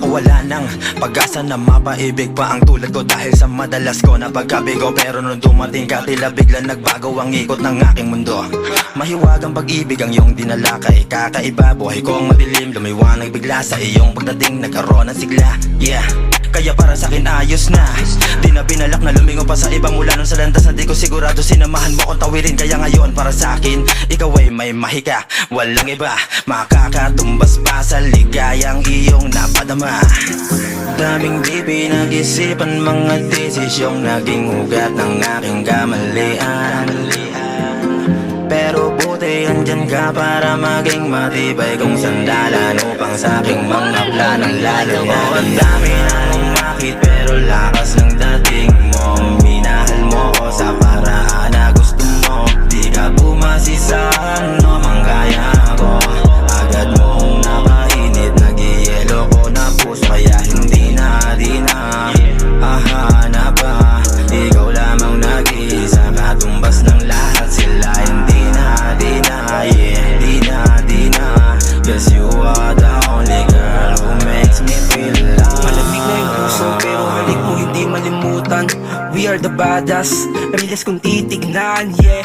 ako wala nang pag-asa na mapaibig pa ang tulad ko, dahil sa madalas ko na pagkabigo. Pero nung dumating ka, tila bigla nagbago ang ikot ng aking mundo. Mahiwagang pag-ibig ang iyong dinala, kay kakaiba. Buhay kong madilim, lumiwanag bigla sa iyong pagdating. Nagkaroon ng sigla, yeah. Kaya para sa'kin ayos na. Di na binalak na lumingon pa sa iba mula nun sa landas na di ko sigurado sinamahan mo kong tawirin. Kaya ngayon para sa'kin, ikaw ay may mahika. Walang iba, makakatumbas pa sa ligayang iyong napadama. Daming di pinag-isipan, mga desisyong naging ugat ng aking kamalian. Pero buti andyan ka para maging matibay kong sandalan upang sa aking mga planong lalo na. Ang dami nang umakit pero lakas ng dating mo. Minahal mo ko sa paraan na gusto mo. Di ka bumasi sa ano mang kaya ko. Agad mong napainit, nag-ielo ko na puso. Kaya hindi na hahanap pa. Ikaw lamang nag-iisa, katumbas ng lahat sila. Cause you are the only girl who makes me feel love. Malamig na yung puso pero halik mo hindi malimutan. We are the badass, release kung titignan, yeah.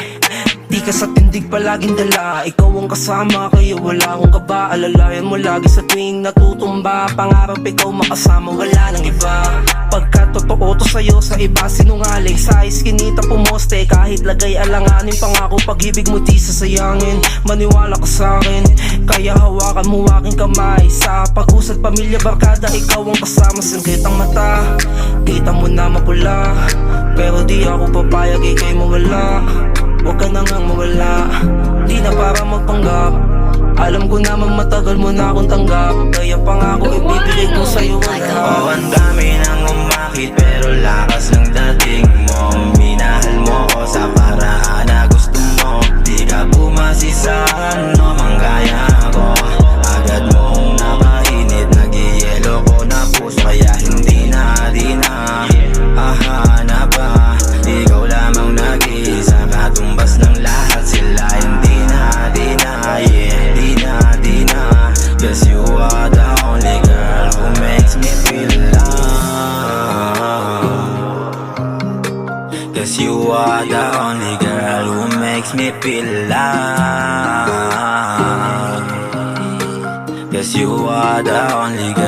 Di ka sa tindig palaging dala, ikaw ang kasama, kaya wala akong kaba. Alalayan mo lagi sa tuwing natutumba. Pangarap ikaw makasama, wala nang iba. Pagka totoo to sa'yo, sa iba sinungaling. Sa iskinita pumoste, kahit lagay alanganin. Pangako pag-ibig mo di sasayangin. Maniwala ka sa'kin, kaya hawakan mo aking kamay. Sa pag-usad pamilya barkada, ikaw ang kasama. Singkit ang mata, kita mo na mapula. Pero di ako papayag, ika'y mawala. Huwag ka na ngang mawala, di na para magpanggap. Alam ko naman matagal mo na akong tanggap. Kaya pangako ibibigay ko sa'yo wala. Oh, ang dami nang umakit pero lakas ng dating mo. Minahal mo ko sa paraan na gusto mo. Di ka bumasi sa ano mang kaya ko. Agad mong napainit, nag-ielo ko na puso. Kaya hindi na hahanap pa. Ikaw lamang nag-iisa, katumbas ng lahat sila. Hindi na Cause you are the only girl who makes me feel love. Cause you are the only girl who makes me feel love. Cause you are the only girl